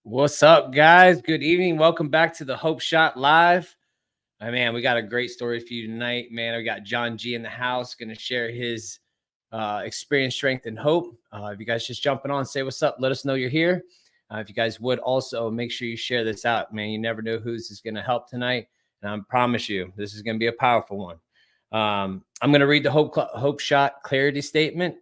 What's up, guys? Good evening. Welcome back to the Hope Shot Live. Man, we got a great story for you tonight, man. We got John G in the house, going to share his experience, strength, and hope. If you guys just jumping on, say what's up. Let us know you're here. If you guys would also make sure you share this out, man. You never know who's is going to help tonight, and I promise you, this is going to be a powerful one. I'm going to read the Hope Shot clarity statement.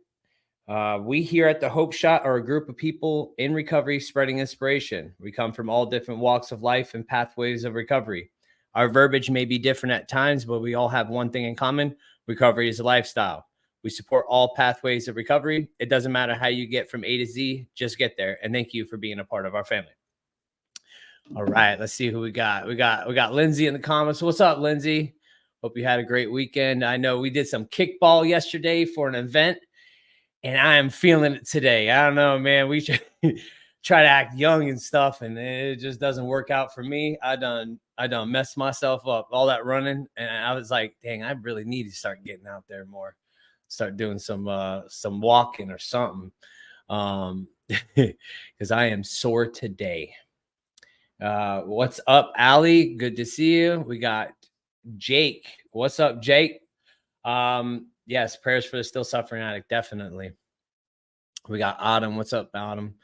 We here at the Hope Shot are a group of people in recovery spreading inspiration. We come from all different walks of life and pathways of recovery. Our verbiage may be different at times, but we all have one thing in common. Recovery is a lifestyle. We support all pathways of recovery. It doesn't matter how you get from A to Z, just get there. And thank you for being a part of our family. All right, let's see who we got. We got Lindsay in the comments. What's up, Lindsay? Hope you had a great weekend. I know we did some kickball yesterday for an event, and I am feeling it today. I don't know, man. We should try to act young and stuff, and it just doesn't work out for me. I done messed myself up, all that running, and I was like, dang, I really need to start getting out there more, start doing some walking or something, because I am sore today. What's up, Allie? Good to see you. We got Jake. What's up, Jake? Yes, prayers for the still suffering addict, definitely. We got Autumn. What's up, Autumn?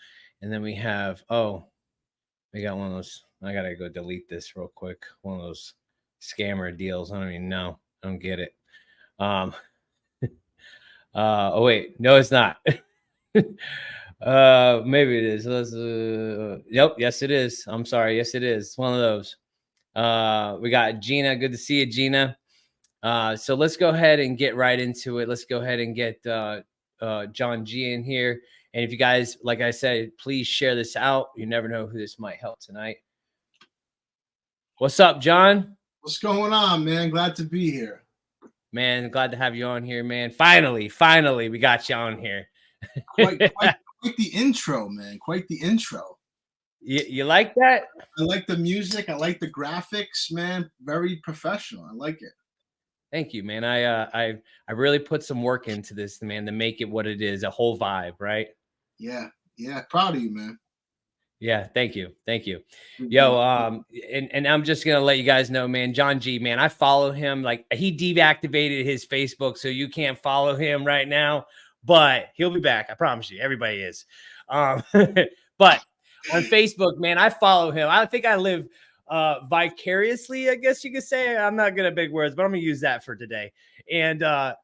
And then we have, we got one of those. I got to go delete this real quick. One of those scammer deals. I don't even know. I don't get it. Oh, wait. No, it's not. Maybe it is. Yep. Yes, it is. I'm sorry. Yes, it is. It's one of those. We got Gina. Good to see you, Gina. So let's go ahead and get right into it. Let's go ahead and get John G in here. And if you guys, like I said, please share this out. You never know who this might help tonight. What's up, John? What's going on, man? Glad to be here. Man, glad to have you on here, man. Finally, we got you on here. Quite the intro, man. Quite the intro. You like that? I like the music. I like the graphics, man. Very professional. I like it. Thank you, man. I really put some work into this, man, to make it what it is, a whole vibe, right? Yeah. Proud of you, man. Yeah, thank you. Yo, and I'm just gonna let you guys know, man, John G, man, I follow him. Like, he deactivated his Facebook, so you can't follow him right now, but he'll be back. I promise you. Everybody is. But on Facebook, man, I follow him. I think I live vicariously, I guess you could say. I'm not good at big words, but I'm gonna use that for today. And I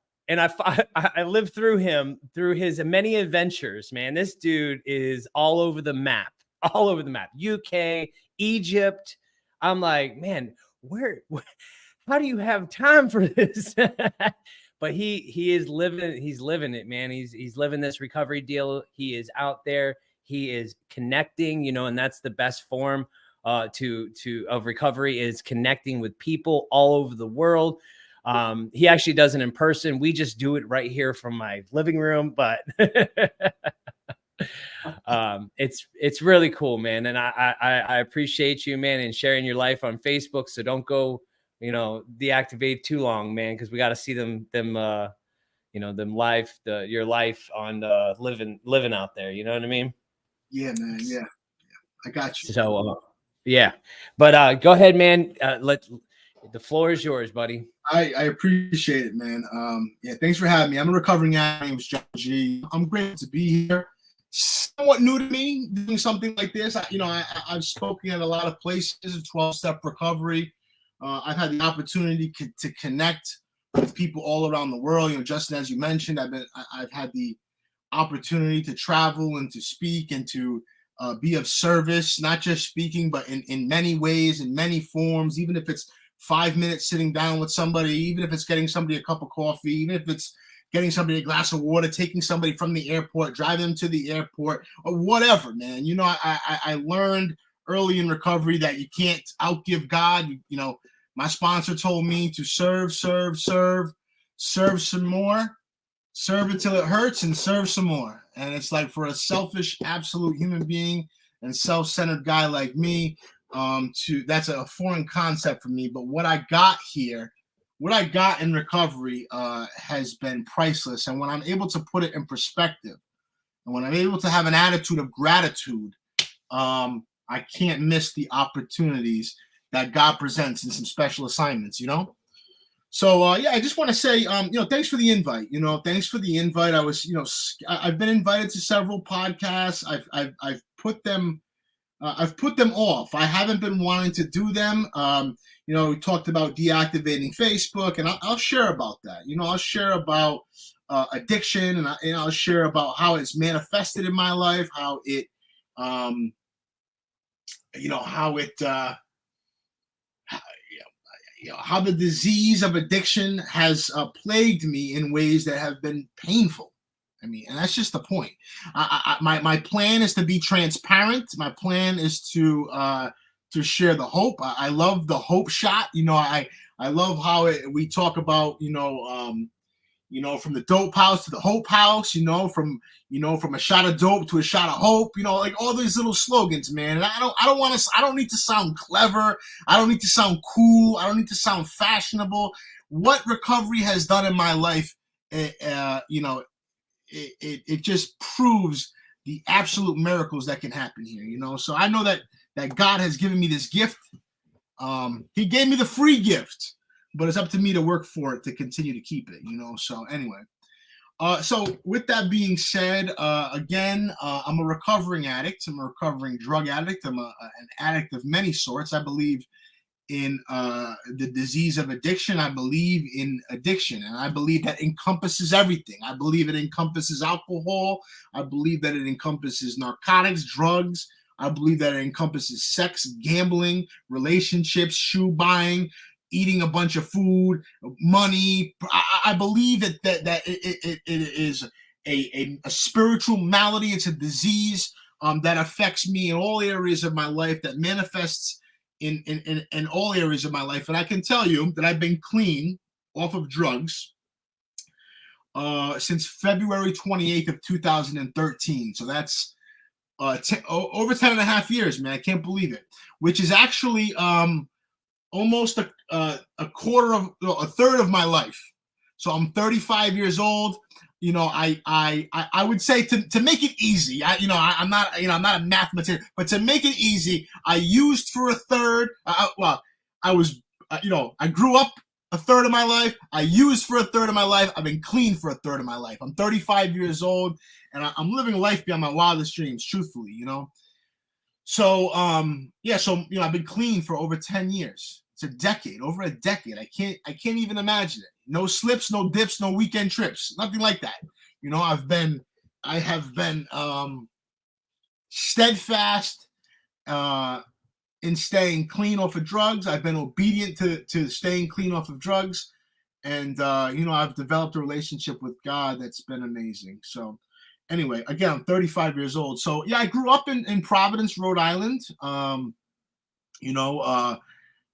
lived through him, through his many adventures, man. This dude is all over the map. UK, Egypt. I'm like, man, how do you have time for this? But he is living, he's living it, man. He's living this recovery deal. He is out there. He is connecting, and that's the best form of recovery, is connecting with people all over the world. He actually does it in person. We just do it right here from my living room, but it's really cool, man. And I appreciate you, man, and sharing your life on Facebook. So don't go, deactivate too long, man, because we got to see them life, your life on living out there. You know what I mean? Yeah, man. Yeah. I got you. So yeah, but go ahead, man. The floor is yours, buddy. I appreciate it, man. Yeah, thanks for having me. I'm a recovering addict. My name is John G. I'm grateful to be here. Somewhat new to me doing something like this. I've spoken at a lot of places, 12-step recovery. I've had the opportunity to connect with people all around the world. Justin, as you mentioned, I've had the opportunity to travel and to speak and to be of service, not just speaking, but in many ways, in many forms, even if it's 5 minutes sitting down with somebody, even if it's getting somebody a cup of coffee, even if it's getting somebody a glass of water, taking somebody from the airport, driving them to the airport, or whatever, man. You know, I learned early in recovery that you can't outgive God. You know, my sponsor told me to serve some more, serve until it hurts, and serve some more. And it's like, for a selfish, absolute human being and self-centered guy like me, that's a foreign concept for me. But what I got here, what I got in recovery has been priceless. And when I'm able to put it in perspective, and when I'm able to have an attitude of gratitude, I can't miss the opportunities that God presents in some special assignments, you know? So, yeah, I just want to say, you know, thanks for the invite. You know, thanks for the invite. I was, you know, I've been invited to several podcasts. I've put them off. I haven't been wanting to do them. You know, we talked about deactivating Facebook, and I'll share about that. You know, I'll share about addiction, and I'll share about how it's manifested in my life, how it, you know, how the disease of addiction has plagued me in ways that have been painful. I mean, and that's just the point. My plan is to be transparent. My plan is to share the hope. I love the hope shot. You know, I love how we talk about, you know, from the dope house to the hope house, you know, from a shot of dope to a shot of hope, you know, like all these little slogans, man. And I don't need to sound clever. I don't need to sound cool. I don't need to sound fashionable. What recovery has done in my life, you know, it just proves the absolute miracles that can happen here, you know. So I know that God has given me this gift. He gave me the free gift, but it's up to me to work for it to continue to keep it, you know. So anyway, so with that being said, again, I'm a recovering addict. I'm a recovering drug addict. I'm an addict of many sorts. I believe in the disease of addiction. I believe in addiction, and I believe that encompasses everything. I believe it encompasses alcohol. I believe that it encompasses narcotics, drugs. I believe that it encompasses sex, gambling, relationships, shoe buying, eating a bunch of food, money. I believe that it is a spiritual malady. It's a disease that affects me in all areas of my life, that manifests in all areas of my life. And I can tell you that I've been clean off of drugs since February 28th of 2013. So that's over 10 and a half years, man. I can't believe it, which is actually almost a third of my life. So I'm 35 years old. You know, I would say to make it easy, I'm not a mathematician, but to make it easy, I used for a third. I grew up a third of my life. I used for a third of my life. I've been clean for a third of my life. I'm 35 years old, and I'm living life beyond my wildest dreams, truthfully, you know. So, I've been clean for over 10 years. It's a decade, over a decade. I can't even imagine it. No slips, no dips, no weekend trips, nothing like that. You know, I have been steadfast in staying clean off of drugs. I've been obedient to staying clean off of drugs. And, I've developed a relationship with God that's been amazing. So anyway, again, I'm 35 years old. So yeah, I grew up in Providence, Rhode Island.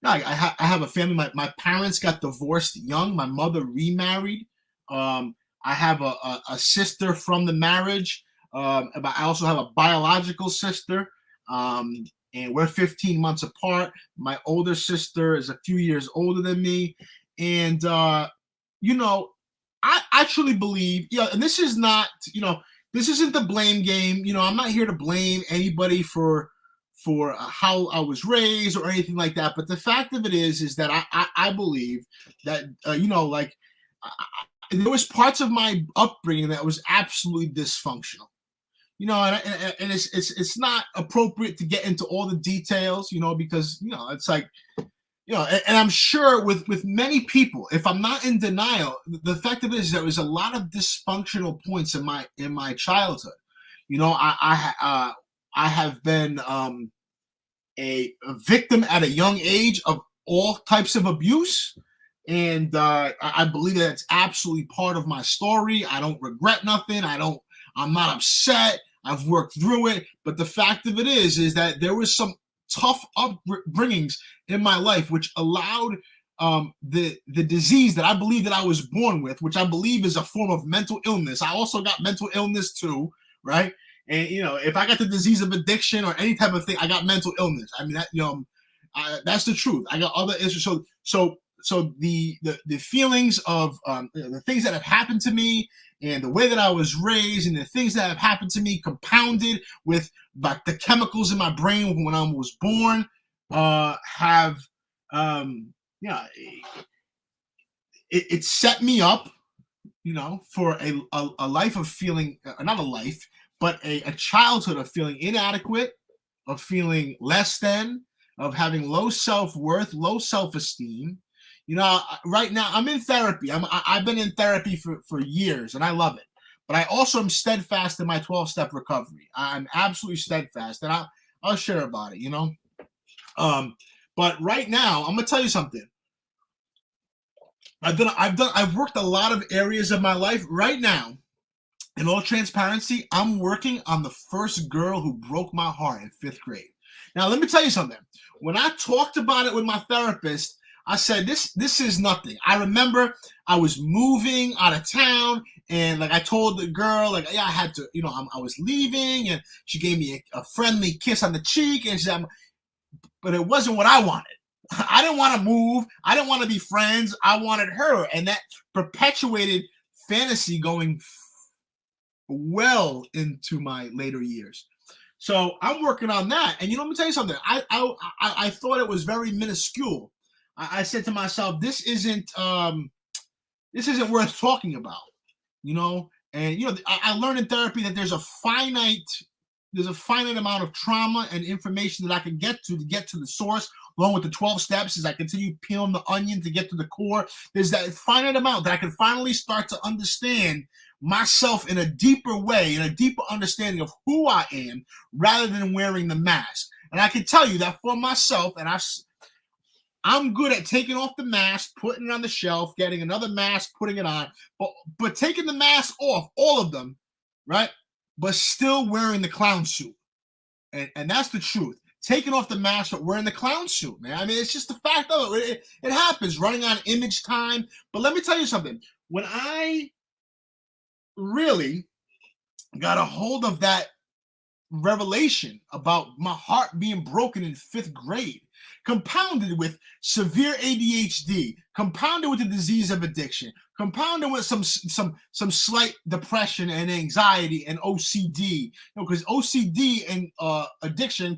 I have a family. My parents got divorced young. My mother remarried. I have a sister from the marriage. But I also have a biological sister. And we're 15 months apart. My older sister is a few years older than me. And, I truly believe, and this is not, this isn't the blame game. I'm not here to blame anybody for how I was raised or anything like that. But the fact of it is that I believe that, there was parts of my upbringing that was absolutely dysfunctional, and it's not appropriate to get into all the details, because, it's like, and I'm sure with many people, if I'm not in denial, the fact of it is there was a lot of dysfunctional points in my childhood. I have been a victim at a young age of all types of abuse. And I believe that it's absolutely part of my story. I don't regret nothing. I'm not upset. I've worked through it. But the fact of it is that there was some tough upbringings in my life, which allowed the disease that I believe that I was born with, which I believe is a form of mental illness. I also got mental illness too, right? And if I got the disease of addiction or any type of thing, I got mental illness. I mean, that that's the truth. I got other issues. So the feelings of the things that have happened to me and the way that I was raised and the things that have happened to me compounded with like the chemicals in my brain when I was born have it set me up, for a life of feeling, not a life, but a childhood of feeling inadequate, of feeling less than, of having low self-worth, low self-esteem. Right now I'm in therapy. I've been in therapy for years and I love it. But I also am steadfast in my 12-step recovery. I'm absolutely steadfast, and I'll share about it, But right now, I'm gonna tell you something. I've worked a lot of areas of my life. Right now, in all transparency, I'm working on the first girl who broke my heart in 5th grade. Now, let me tell you something. When I talked about it with my therapist, I said, this is nothing. I remember I was moving out of town, and like I told the girl, like, yeah, I had to, I was leaving, and she gave me a friendly kiss on the cheek, and she said, but it wasn't what I wanted. I didn't want to move. I didn't want to be friends. I wanted her, and that perpetuated fantasy going well into my later years. So I'm working on that, and let me tell you something. I thought it was very minuscule. I said to myself, this isn't worth talking about, And I learned in therapy that there's a finite amount of trauma and information that I can get to the source, along with the 12 steps as I continue peeling the onion to get to the core. There's that finite amount that I can finally start to understand myself in a deeper way, in a deeper understanding of who I am, rather than wearing the mask. And I can tell you that for myself, and I'm good at taking off the mask, putting it on the shelf, getting another mask, putting it on, but taking the mask off, all of them, right? But still wearing the clown suit. And that's the truth. Taking off the mask, but wearing the clown suit, man. I mean, it's just the fact of it. It happens, running on image time. But let me tell you something. When I really got a hold of that revelation about my heart being broken in 5th grade, compounded with severe ADHD, compounded with the disease of addiction, compounded with some slight depression and anxiety and OCD, because OCD and addiction,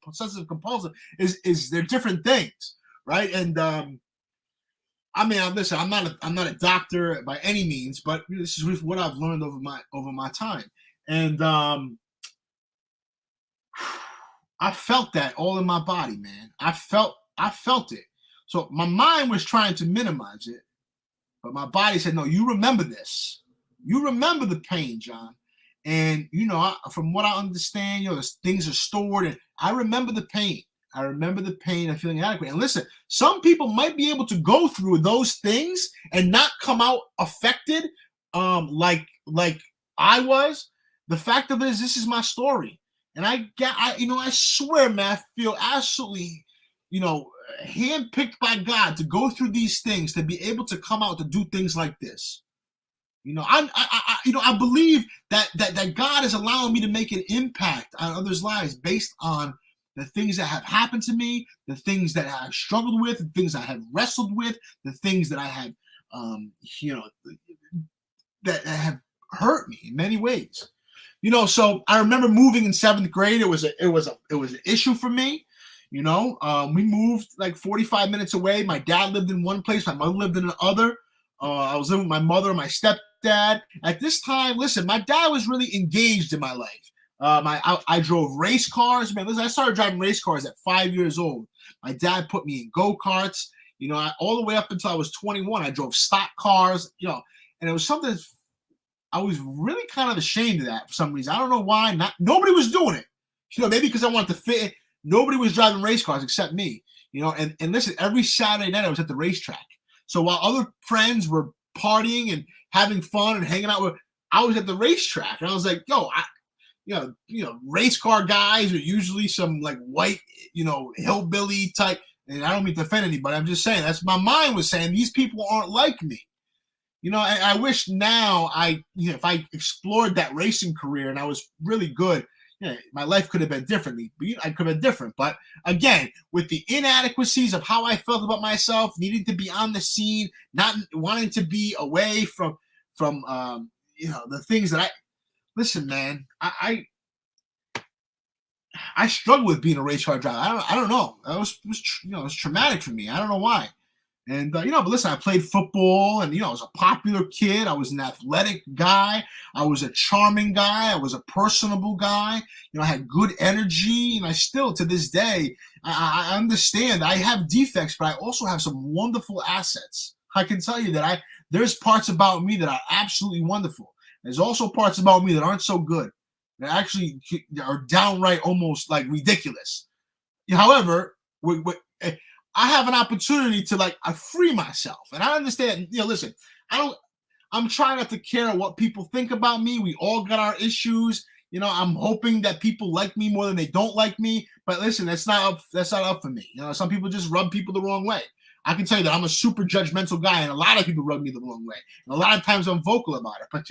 obsessive compulsive, is they're different things, right? And I mean, listen, I'm not a doctor by any means, but this is what I've learned over my time, and I felt that all in my body, man. I felt it. So my mind was trying to minimize it, but my body said, no, you remember this. You remember the pain, John. And, from what I understand, things are stored, and I remember the pain. I remember the pain of feeling inadequate. And listen, some people might be able to go through those things and not come out affected like I was. The fact of it is, this is my story. And I swear, man, I feel absolutely, handpicked by God to go through these things, to be able to come out to do things like this. I believe that God is allowing me to make an impact on others' lives based on the things that have happened to me, the things that I've struggled with, the things I have wrestled with, the things that I have, that have hurt me in many ways. So I remember moving in 7th grade. It was an issue for me. We moved like 45 minutes away. My dad lived in one place. My mother lived in another. I was living with my mother and my stepdad. At this time, listen, my dad was really engaged in my life. I drove race cars. Man, listen, I started driving race cars at 5 years old. My dad put me in go-karts. All the way up until I was 21, I drove stock cars. And it was something I was really kind of ashamed of that for some reason. I don't know why. Nobody was doing it. Maybe because I wanted to fit in. Nobody was driving race cars except me. And listen, every Saturday night I was at the racetrack. So while other friends were partying and having fun and hanging out I was at the racetrack, and I was like, yo, race car guys are usually some like white, hillbilly type. And I don't mean to offend anybody. I'm just saying that's my mind was saying these people aren't like me. And I wish now if I explored that racing career and I was really good, my life could have been differently. I could have been different. But again, with the inadequacies of how I felt about myself, needing to be on the scene, not wanting to be away from the things that listen, man, I struggled with being a race car driver. I don't know. It was traumatic for me. I don't know why. And, but listen, I played football and, I was a popular kid. I was an athletic guy. I was a charming guy. I was a personable guy. I had good energy. And I still, to this day, I understand I have defects, but I also have some wonderful assets. I can tell you that there's parts about me that are absolutely wonderful. There's also parts about me that aren't so good. That actually are downright almost like ridiculous. However, I have an opportunity to I free myself, and I understand. Listen, I'm trying not to care what people think about me. We all got our issues. I'm hoping that people like me more than they don't like me. But listen, that's not up for me. Some people just rub people the wrong way. I can tell you that I'm a super judgmental guy, and a lot of people rub me the wrong way. And a lot of times I'm vocal about it. But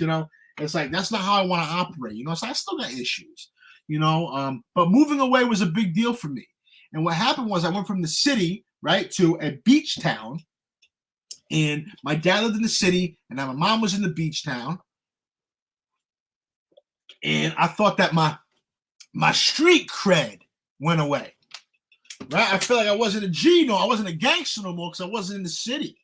it's like that's not how I want to operate. So I still got issues. But moving away was a big deal for me. And what happened was I went from the city, right, to a beach town. And my dad lived in the city, and now my mom was in the beach town. And I thought that my street cred went away. Right? I feel like I wasn't a G, I wasn't a gangster no more because I wasn't in the city.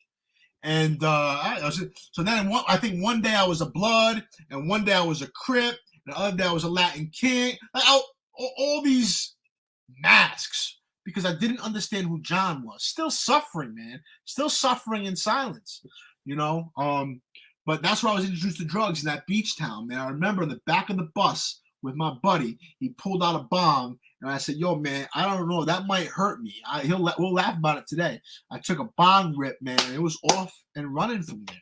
And so then I think one day I was a Blood, and one day I was a Crip, and the other day I was a Latin King. All these masks because I didn't understand who John was. Still suffering, man. Still suffering in silence, But that's where I was introduced to drugs in that beach town, man. I remember in the back of the bus with my buddy, he pulled out a bong, and I said, yo, man, I don't know. That might hurt me. We'll laugh about it today. I took a bong rip, man, and it was off and running from there.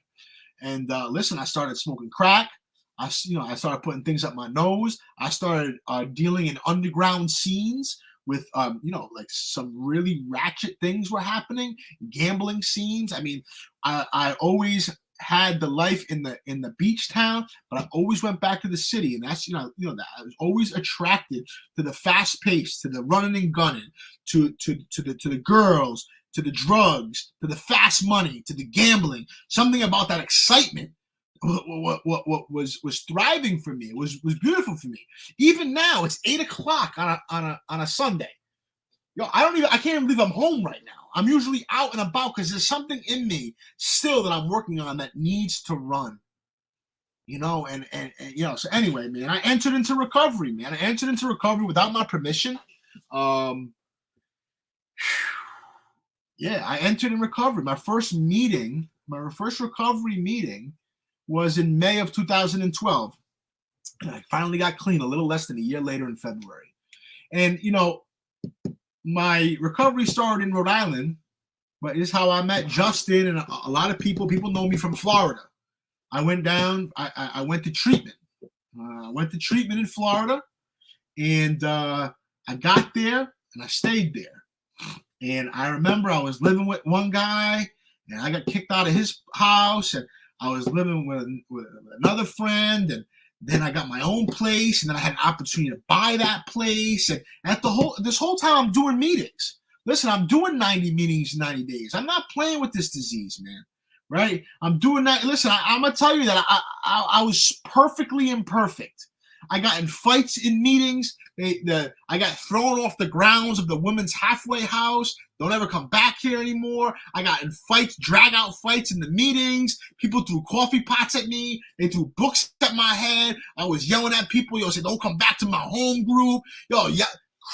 And listen, I started smoking crack. I started putting things up my nose. I started dealing in underground scenes with, some really ratchet things were happening, gambling scenes. I mean, I always had the life in the beach town, but I always went back to the city, and that's that I was always attracted to the fast pace, to the running and gunning, to the girls, to the drugs, to the fast money, to the gambling. Something about that excitement what was thriving for me. It was beautiful for me. Even now, it's 8:00 on a Sunday. I can't even believe I'm home right now. I'm usually out and about because there's something in me still that I'm working on that needs to run. So anyway, man, I entered into recovery, man. I entered into recovery without my permission. I entered in recovery. My first recovery meeting was in May of 2012. And I finally got clean a little less than a year later in February. And, my recovery started in Rhode Island, but it's how I met Justin and a lot of people. People know me from Florida. I went down. I went to treatment. I went to treatment in Florida, and I got there and I stayed there. And I remember I was living with one guy, and I got kicked out of his house, and I was living with another friend, and then I got my own place, and then I had an opportunity to buy that place. And this whole time I'm doing meetings. Listen, I'm doing 90 meetings in 90 days. I'm not playing with this disease, man. Right? I'm doing that. Listen, I'm going to tell you that I was perfectly imperfect. I got in fights in meetings. I got thrown off the grounds of the women's halfway house. Don't ever come back here anymore. I got in fights, drag out fights in the meetings. People threw coffee pots at me. They threw books at my head. I was yelling at people. Said, don't come back to my home group.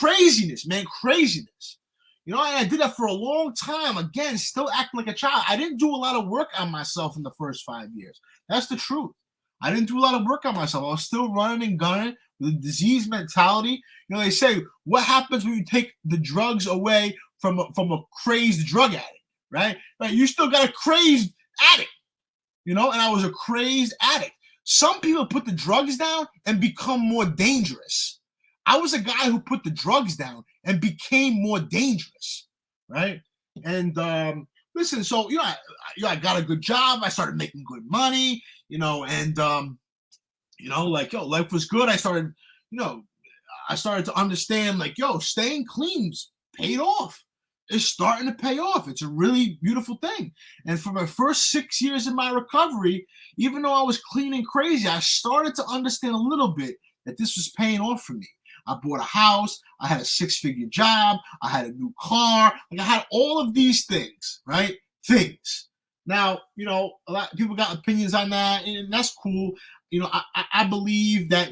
Craziness, man, craziness. I did that for a long time. Again, still acting like a child. I didn't do a lot of work on myself in the first 5 years. That's the truth. I didn't do a lot of work on myself. I was still running and gunning with a disease mentality. They say, what happens when you take the drugs away from a crazed drug addict, right? Right? You still got a crazed addict, you know. And I was a crazed addict. Some people put the drugs down and become more dangerous. I was a guy who put the drugs down and became more dangerous, right? And listen, so I got a good job. I started making good money, and like life was good. I started to understand, like, staying clean's paid off. It's starting to pay off. It's a really beautiful thing. And for my first 6 years in my recovery, even though I was clean and crazy, I started to understand a little bit that this was paying off for me. I bought a house. I had a 6-figure job. I had a new car. Like, I had all of these things, right? Things. Now, a lot of people got opinions on that, and that's cool. I believe that,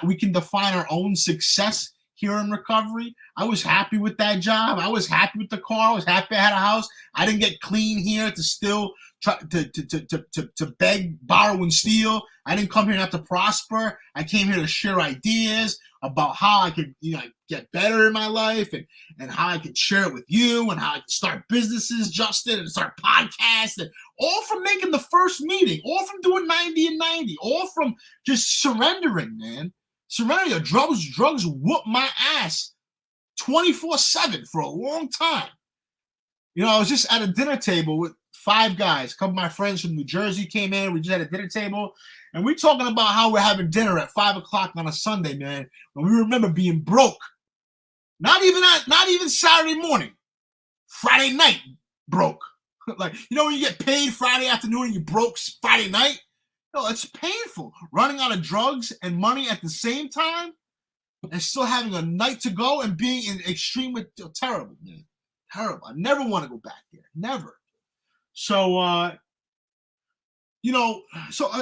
we can define our own success here in recovery. I was happy with that job. I was happy with the car. I was happy I had a house. I didn't get clean here to still try to beg, borrow, and steal. I didn't come here not to prosper. I came here to share ideas about how I could, get better in my life, and how I could share it with you, and how I could start businesses, Justin, and start podcasts, and all from making the first meeting, all from doing 90 and 90, all from just surrendering, man. Surrendering. Drugs whooped my ass 24/7 for a long time. I was just at a dinner table with 5 guys. A couple of my friends from New Jersey came in. We just had a dinner table, and we're talking about how we're having dinner at 5 o'clock on a Sunday, man. And we remember being broke. Not even Saturday morning. Friday night, broke. Like, when you get paid Friday afternoon and you broke Friday night? It's painful. Running out of drugs and money at the same time and still having a night to go and being in extreme, terrible, man. Terrible. I never want to go back there. Never. So,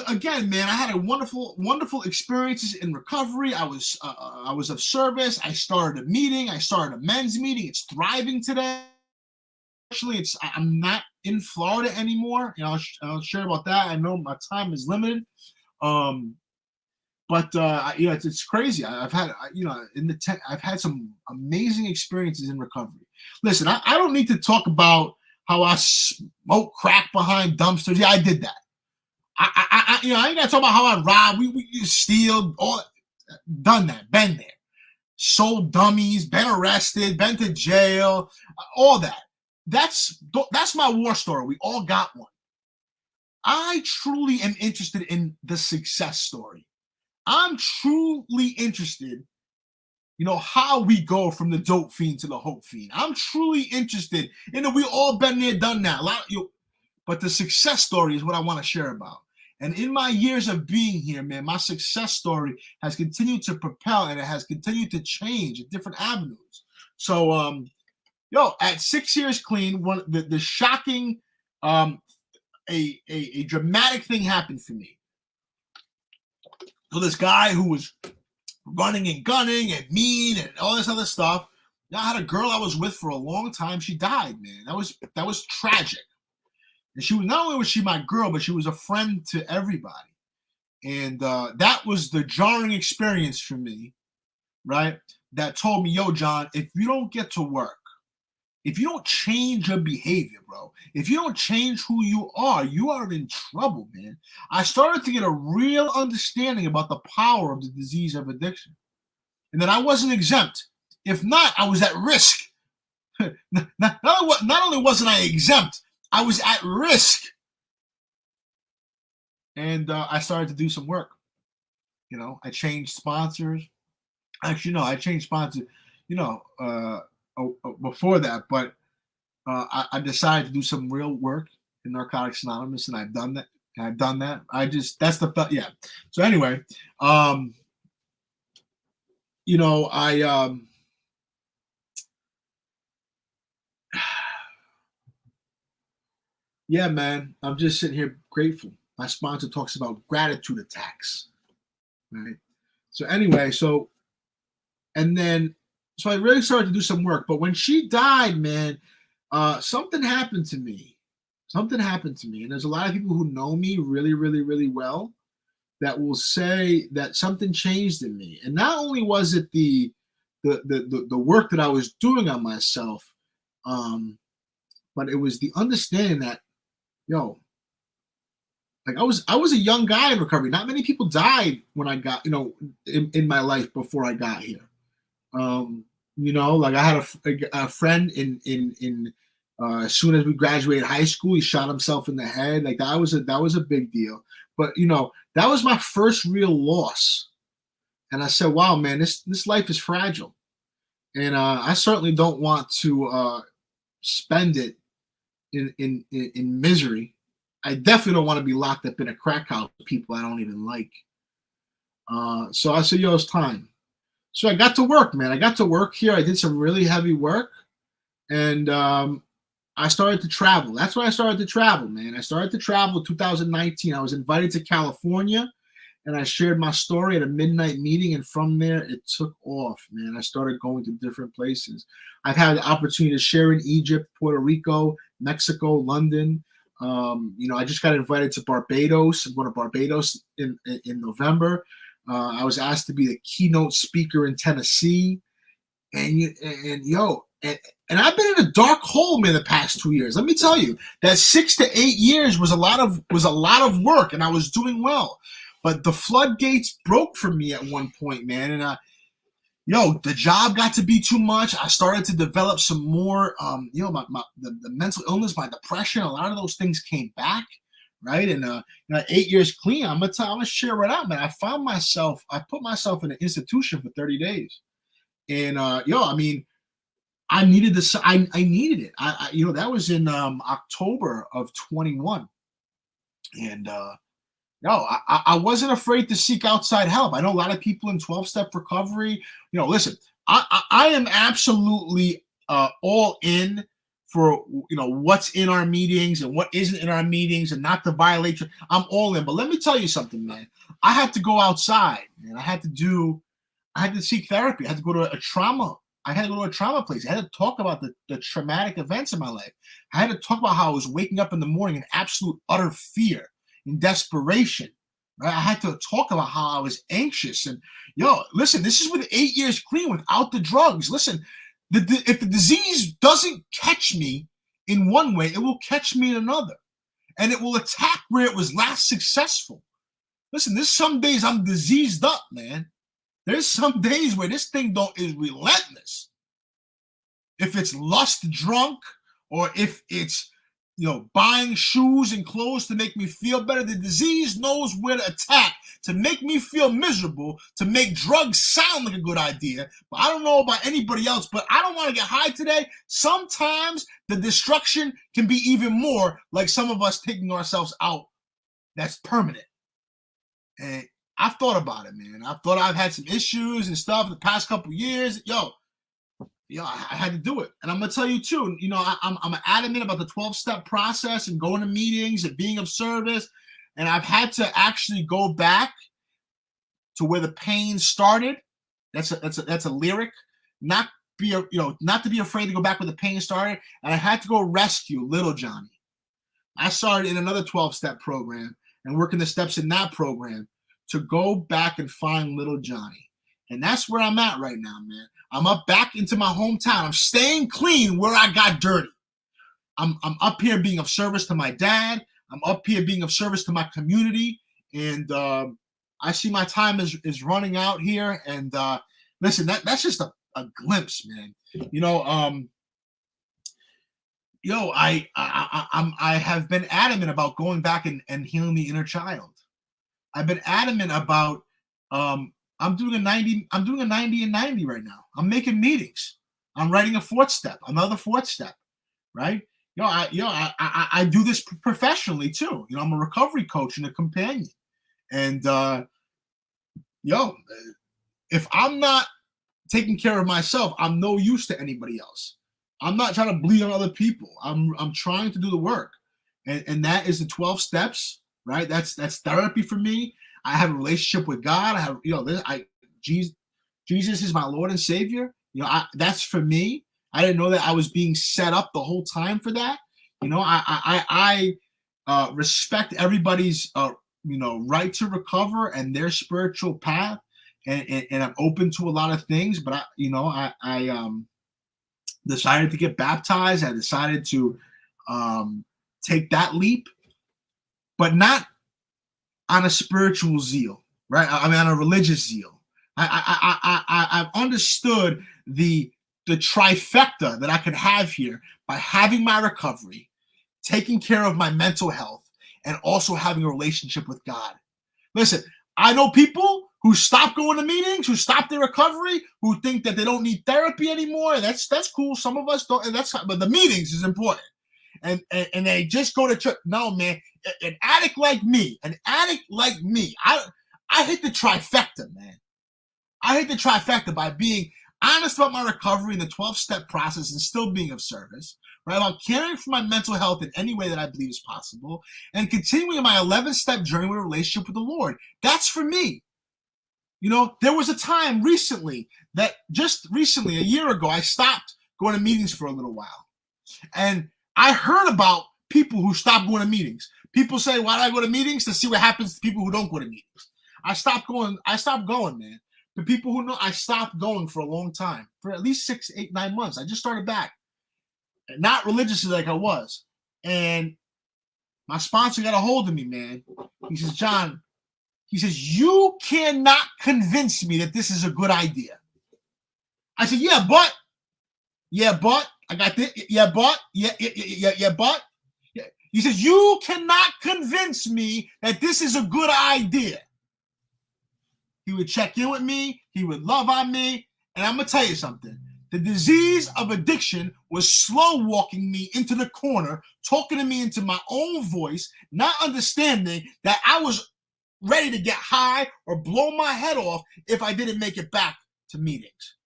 again, man, I had a wonderful experiences in recovery. I was of service. I started a meeting. I started a men's meeting. It's thriving today. Actually, I'm not in Florida anymore. I'll share about that. I know my time is limited. But it's crazy. I've had I've had some amazing experiences in recovery. Listen, I don't need to talk about how I smoke crack behind dumpsters. Yeah, I did that. I ain't gotta talk about how I robbed. We steal, all done that, been there, sold dummies, been arrested, been to jail, all that. That's my war story. We all got one. I truly am interested in the success story. I'm truly interested, how we go from the dope fiend to the hope fiend. I'm truly interested in that. We all been there, done that. But the success story is what I want to share about. And in my years of being here, man, my success story has continued to propel, and it has continued to change at different avenues. So, at 6 years clean, the shocking, a dramatic thing happened for me. So this guy who was running and gunning and mean and all this other stuff, I had a girl I was with for a long time. She died, man. That was tragic. And she was, not only was she my girl, but she was a friend to everybody. And that was the jarring experience for me, right? That told me, yo, John, if you don't get to work, if you don't change your behavior, bro, if you don't change who you are in trouble, man. I started to get a real understanding about the power of the disease of addiction, and that I wasn't exempt. If not, I was at risk. Not only wasn't I exempt, I was at risk. And I started to do some work. I changed sponsors. Actually, no, I changed sponsors, before that, but I decided to do some real work in Narcotics Anonymous, and I've done that. Yeah. So anyway, yeah, man, I'm just sitting here grateful. My sponsor talks about gratitude attacks, right? So anyway, so I really started to do some work. But when she died, man, something happened to me. And there's a lot of people who know me really, really, really well that will say that something changed in me. And not only was it the work that I was doing on myself, But it was the understanding that, yo, like I was a young guy in recovery. Not many people died when I got, in my life before I got here. Like I had a friend in as soon as we graduated high school, he shot himself in the head. Like that was a big deal. But that was my first real loss. And I said, wow, man, this life is fragile. And I certainly don't want to spend it in misery. I definitely don't want to be locked up in a crack house with people I don't even like. So I said, yo, it's time. So I got to work, man. I got to work here. I did some really heavy work. And I started to travel. That's when I started to travel, man. I started to travel in 2019. I was invited to California, and I shared my story at a midnight meeting. And from there, it took off, man. I started going to different places. I've had the opportunity to share in Egypt, Puerto Rico, Mexico, London. I just got invited to Barbados. I'm going to Barbados in November. I was asked to be the keynote speaker in Tennessee. And I've been in a dark hole, man, the past 2 years. Let me tell you, that 6 to 8 years was a lot of work, and I was doing well. But the floodgates broke for me at one point, man. And the job got to be too much. I started to develop some more, the mental illness, my depression. A lot of those things came back, right? And 8 years clean. I'm gonna share right out, man. I put myself in an institution for 30 days, and I needed this. I needed it. That was in October of 21, and I wasn't afraid to seek outside help. I know a lot of people in 12-step recovery. Listen, I am absolutely all in for what's in our meetings and what isn't in our meetings, and not to violate. I'm all in. But let me tell you something, man. I had to go outside, man. I had to seek therapy. I had to go to a trauma. I had to go to a trauma place. I had to talk about the traumatic events in my life. I had to talk about how I was waking up in the morning in absolute utter fear, in desperation. Right? I had to talk about how I was anxious. And listen, this is with 8 years clean without the drugs. Listen, if the disease doesn't catch me in one way, it will catch me in another, and it will attack where it was last successful. Listen, there's some days I'm diseased up, man. There's some days where this thing is relentless. If it's lust drunk, or if it's buying shoes and clothes to make me feel better, the disease knows where to attack to make me feel miserable, to make drugs sound like a good idea. But I don't know about anybody else, but I don't want to get high today. Sometimes the destruction can be even more like some of us taking ourselves out. That's permanent. And I've thought about it, man. I've had some issues and stuff the past couple years. I had to do it. And I'm going to tell you too, I'm adamant about the 12-step process and going to meetings and being of service. And I've had to actually go back to where the pain started. That's a lyric. Not to be afraid to go back where the pain started. And I had to go rescue little Johnny. I started in another 12-step program and working the steps in that program to go back and find little Johnny. And that's where I'm at right now, man. I'm up back into my hometown. I'm staying clean where I got dirty. I'm up here being of service to my dad. I'm up here being of service to my community. And I see my time is running out here. And listen, that's just a glimpse, man. I have been adamant about going back and healing the inner child. I've been adamant about I'm doing a 90 and 90 right now. I'm making meetings. I'm writing a another fourth step, right? I do this professionally too. I'm a recovery coach and a companion. And if I'm not taking care of myself, I'm no use to anybody else. I'm not trying to bleed on other people. I'm trying to do the work. And that is the 12 steps, right? That's therapy for me. I have a relationship with God. I have, Jesus is my Lord and Savior. That's for me. I didn't know that I was being set up the whole time for that. I respect everybody's, right to recover and their spiritual path, and I'm open to a lot of things. But decided to get baptized. I decided to take that leap, but not on a spiritual zeal, right? I mean, on a religious zeal. I've understood the trifecta that I could have here by having my recovery, taking care of my mental health, and also having a relationship with God. Listen, I know people who stop going to meetings, who stop their recovery, who think that they don't need therapy anymore. That's cool. Some of us don't, and but the meetings is important. And they just go to church. No, man, an addict like me, I hit the trifecta, man. I hit the trifecta by being honest about my recovery in the 12-step process and still being of service, right? About caring for my mental health in any way that I believe is possible, and continuing my 11-step journey with a relationship with the Lord. That's for me. You know, there was a time recently, a year ago, I stopped going to meetings for a little while. And I heard about people who stopped going to meetings. People say, why do I go to meetings? To see what happens to people who don't go to meetings. I stopped going, man. The people who know, I stopped going for a long time, for at least 6, 8, 9 months. I just started back, not religiously like I was. And my sponsor got a hold of me, man. He says, John, you cannot convince me that this is a good idea. I said, yeah, but I got this. Yeah, but. He says, you cannot convince me that this is a good idea. He would check in with me. He would love on me. And I'm going to tell you something. The disease of addiction was slow walking me into the corner, talking to me into my own voice, not understanding that I was ready to get high or blow my head off if I didn't make it back to meetings.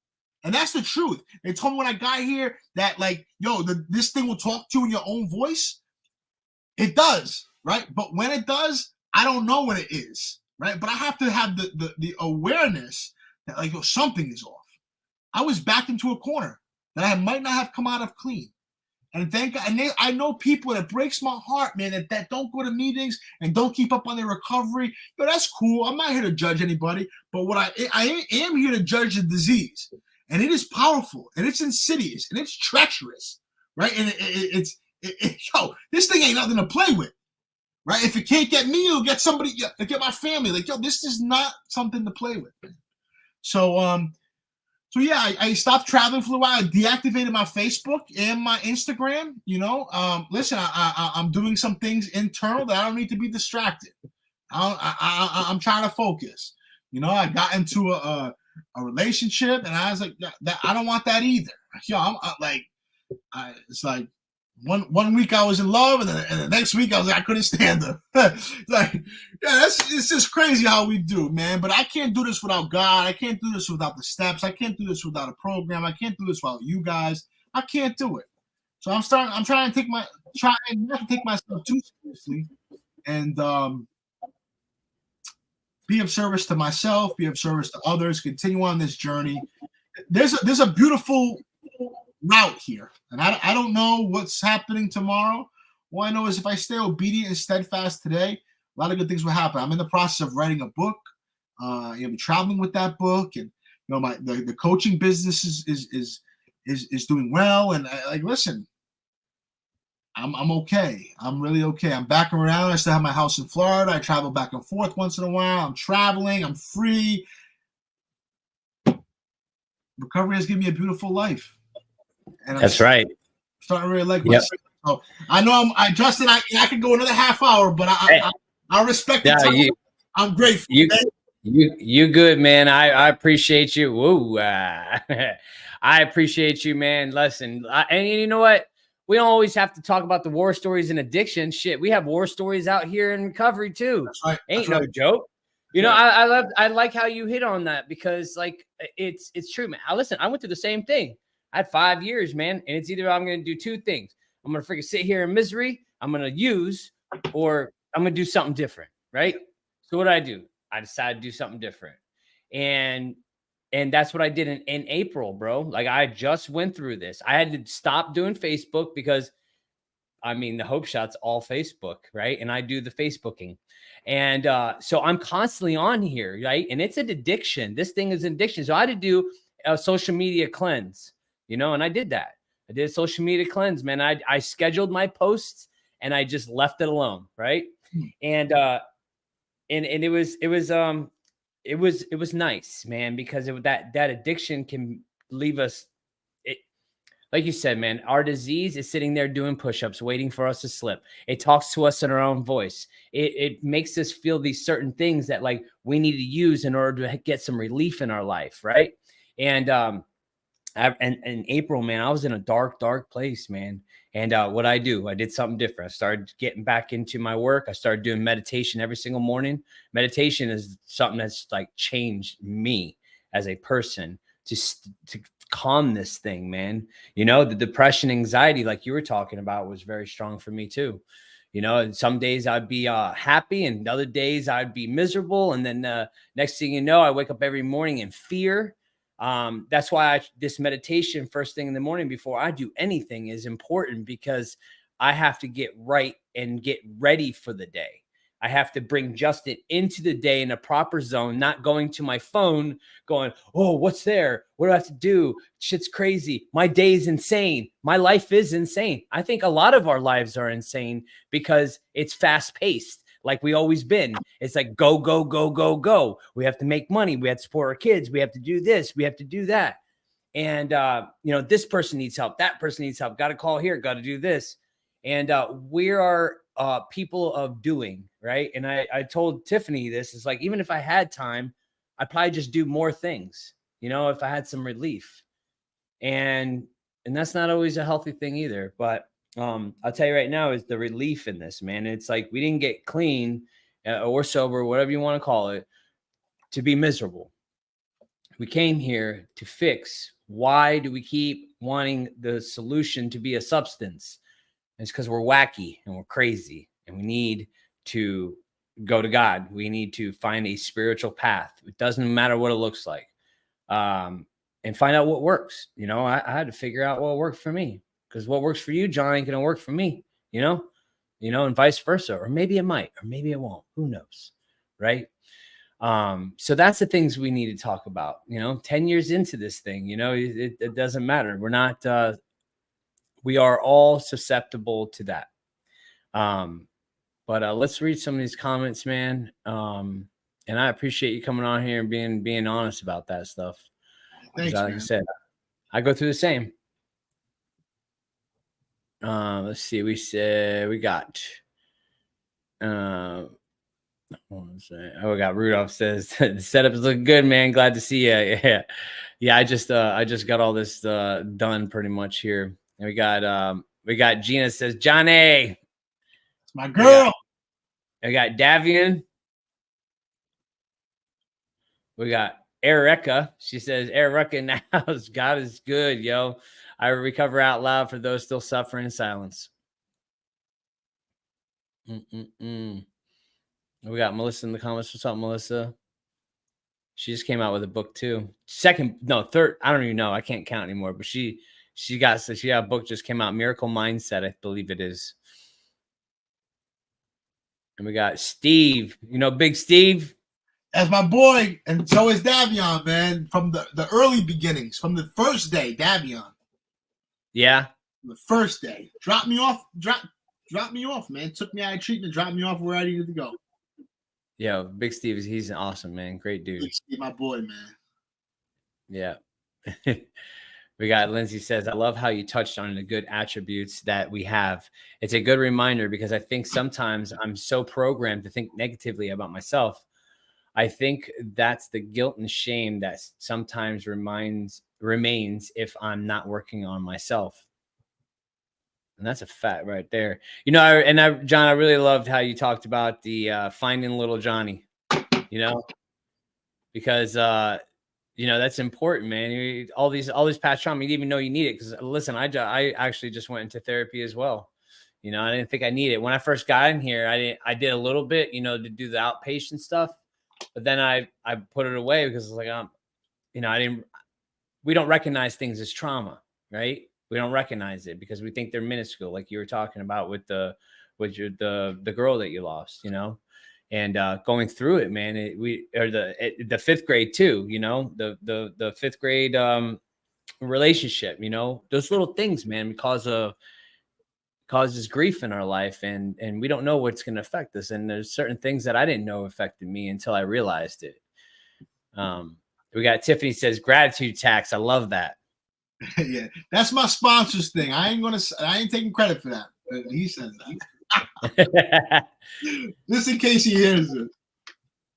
And that's the truth. They told me when I got here that, like, yo, this thing will talk to you in your own voice. It does, right? But when it does, I don't know what it is. Right, but I have to have the awareness that, like, yo, something is off. I was backed into a corner that I might not have come out of clean, and thank God. And I know people that breaks my heart, man, that don't go to meetings and don't keep up on their recovery. But that's cool. I'm not here to judge anybody, but what I am here to judge the disease, and it is powerful, and it's insidious, and it's treacherous, right? And yo, this thing ain't nothing to play with. Right? If it can't get me, it'll get somebody, it'll get my family. Like, yo, this is not something to play with, man. So yeah, I stopped traveling for a while. I deactivated my Facebook and my Instagram. You know, listen, I'm doing some things internal that I don't need to be distracted. I'm trying to focus. You know, I got into a relationship, and I was like, that I don't want that either. Yo, it's like, One week I was in love, and the next week I was like, I couldn't stand her. Like, yeah, it's just crazy how we do, man. But I can't do this without God. I can't do this without the steps. I can't do this without a program. I can't do this without you guys. I can't do it. So I'm trying to not to take myself too seriously, and be of service to myself, be of service to others, continue on this journey. There's a beautiful route here, and I don't know what's happening tomorrow. All I know is if I stay obedient and steadfast today, a lot of good things will happen. I'm in the process of writing a book. I'm traveling with that book, and you know, the coaching business is doing well. And listen, I'm okay. I'm really okay. I'm back around. I still have my house in Florida. I travel back and forth once in a while. I'm traveling. I'm free. Recovery has given me a beautiful life. And that's right. Starting to really like myself. So I know Justin, I could go another half hour, but I respect the time. I'm grateful. You good, man. I appreciate you. Whoa. I appreciate you, man. Listen, and you know what? We don't always have to talk about the war stories and addiction. Shit, we have war stories out here in recovery too. That's right. Ain't no joke. You know, I like how you hit on that, because like it's true, man. Listen, I went through the same thing. I had 5 years, man, and it's either I'm going to do two things. I'm going to freaking sit here in misery, I'm going to use, or I'm going to do something different, right? So what did I do? I decided to do something different. And that's what I did in April, bro. Like, I just went through this. I had to stop doing Facebook because, I mean, the Hope Shot's all Facebook, right? And I do the Facebooking. And so I'm constantly on here, right? And it's an addiction. This thing is an addiction. So I had to do a social media cleanse, you know, and I did that. I did a social media cleanse, man. I scheduled my posts and I just left it alone. Right. And it was nice, man, because that addiction can leave us. It, like you said, man, our disease is sitting there doing push-ups, waiting for us to slip. It talks to us in our own voice. It makes us feel these certain things that like we need to use in order to get some relief in our life, right? And and in April, man, I was in a dark, dark place, man. And what I did something different. I started getting back into my work. I started doing meditation every single morning. Meditation is something that's like changed me as a person to calm this thing, man. You know, the depression, anxiety, like you were talking about, was very strong for me too. You know, and some days I'd be happy, and other days I'd be miserable. And then next thing you know, I wake up every morning in fear. That's why this meditation first thing in the morning before I do anything is important, because I have to get right and get ready for the day. I have to bring Justin into the day in a proper zone, not going to my phone going, oh, what's there? What do I have to do? Shit's crazy. My day is insane. My life is insane. I think a lot of our lives are insane because it's fast paced. Like we always been. It's like go, go, go, go, go. We have to make money. We have to support our kids. We have to do this. We have to do that. And, you know, this person needs help. That person needs help. Got to call here. Got to do this. And we are people of doing, right? And I told Tiffany this. It's like, even if I had time, I'd probably just do more things, you know, if I had some relief. And that's not always a healthy thing either. But I'll tell you right now is the relief in this, man. It's like we didn't get clean or sober, whatever you want to call it, to be miserable. We came here to fix. Why do we keep wanting the solution to be a substance? It's because we're wacky and we're crazy, and we need to go to God. We need to find a spiritual path. It doesn't matter what it looks like, and find out what works. You know, I had to figure out what worked for me. Because what works for you, John, ain't gonna work for me, you know, and vice versa. Or maybe it might, or maybe it won't. Who knows, right? So that's the things we need to talk about. You know, 10 years into this thing, you know, it doesn't matter. We're not. We are all susceptible to that. But let's read some of these comments, man. And I appreciate you coming on here and being honest about that stuff. Thanks, like I said, I go through the same. Let's see. We got we got Rudolph says the setup is looking good, man. Glad to see you. Yeah. I just got all this done pretty much here. And we got Gina says, Johnny, it's my girl. We got Davian. We got Erica. She says, Erica in the house. God is good, yo. I recover out loud for those still suffering in silence. We got Melissa in the comments. What's up, Melissa? She just came out with a book too. Third. I don't even know. I can't count anymore. But she got a book just came out. Miracle Mindset, I believe it is. And we got Steve. You know, Big Steve. That's my boy, and so is Davion, man. From the early beginnings, from the first day, Davion. Yeah. The first day. Drop me off, man. Took me out of treatment, dropped me off where I needed to go. Yeah, Big Steve, he's an awesome, man. Great dude. Big Steve, my boy, man. Yeah. We got Lindsay says, I love how you touched on the good attributes that we have. It's a good reminder because I think sometimes I'm so programmed to think negatively about myself. I think that's the guilt and shame that sometimes remains if I'm not working on myself. And that's a fact right there. You know, John, I really loved how you talked about the finding little Johnny, you know, because you know, that's important, man. All these past trauma, you didn't even know you need it. Because listen, I actually just went into therapy as well. You know, I didn't think I needed it when I first got in here. I did a little bit, you know, to do the outpatient stuff, but then I put it away because it's like you know, we don't recognize things as trauma, right? We don't recognize it because we think they're minuscule, like you were talking about with the girl that you lost, you know. And going through it, man, the fifth grade too, you know, the fifth grade relationship. You know, those little things, man, causes grief in our life, and we don't know what's going to affect us. And there's certain things that I didn't know affected me until I realized it. We got Tiffany says gratitude tax. I love that. Yeah, that's my sponsor's thing. I ain't taking credit for that. He says that. Just in case he hears it.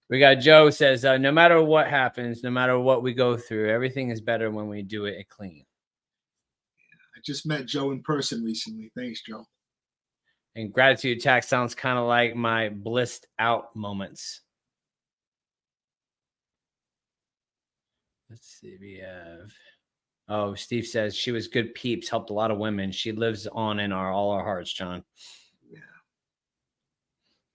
We got Joe says, no matter what happens, no matter what we go through, everything is better when we do it clean. I just met Joe in person recently. Thanks, Joe. And gratitude tax sounds kind of like my blissed out moments. Let's see. We have, oh, Steve says she was good peeps, helped a lot of women. She lives on in all our hearts, John. Yeah.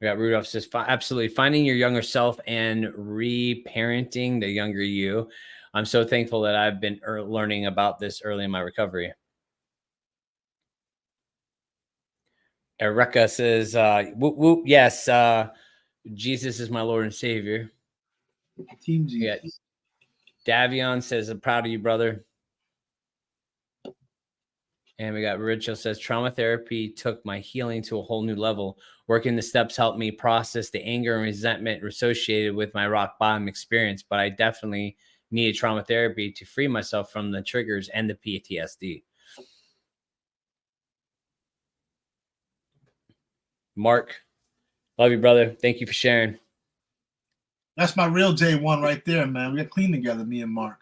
We got Rudolph says, absolutely, finding your younger self and reparenting the younger you. I'm so thankful that I've been learning about this early in my recovery. Erica says, whoop, whoop, yes, Jesus is my Lord and Savior. Team Jesus. Davion says, I'm proud of you, brother. And we got Rachel says, trauma therapy took my healing to a whole new level. Working the steps helped me process the anger and resentment associated with my rock bottom experience, but I definitely needed trauma therapy to free myself from the triggers and the PTSD. Mark, love you, brother. Thank you for sharing. That's my real day one right there, man. We got clean together, me and Mark.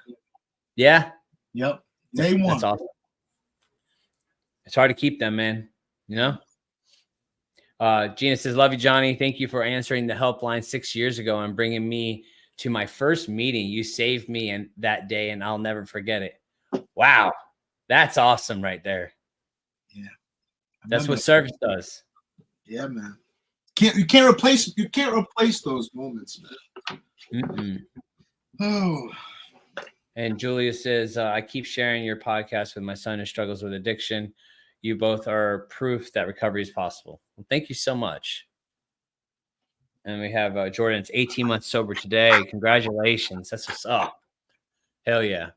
Yeah. Yep. Day one. That's awesome. It's hard to keep them, man. You know? Gina says, love you, Johnny. Thank you for answering the helpline 6 years ago and bringing me to my first meeting. You saved me that day, and I'll never forget it. Wow. That's awesome right there. Yeah. That's what service does. Yeah, man. You can't replace those moments, man. Mm-mm. Oh. And Julia says, I keep sharing your podcast with my son who struggles with addiction. You both are proof that recovery is possible. Well, thank you so much. And we have Jordan. It's 18 months sober today. Congratulations. That's what's up. Hell yeah.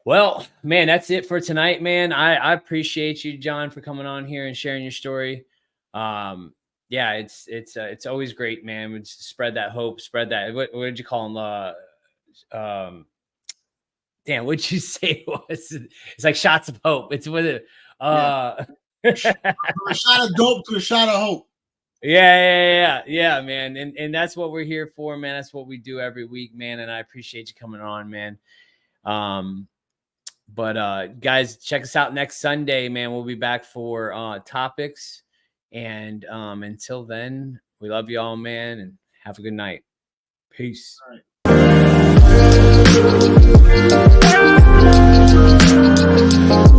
Well, man, that's it for tonight, man. I appreciate you, John, for coming on here and sharing your story. Yeah, it's always great, man. We just spread that hope, spread that. What did you call them? Damn, what'd you say it was? It's like shots of hope. It's with it. From a shot of dope to a shot of hope. Yeah, man. And that's what we're here for, man. That's what we do every week, man. And I appreciate you coming on, man. But guys, check us out next Sunday, man. We'll be back for topics. And until then, we love you all, man, and have a good night. Peace. All right.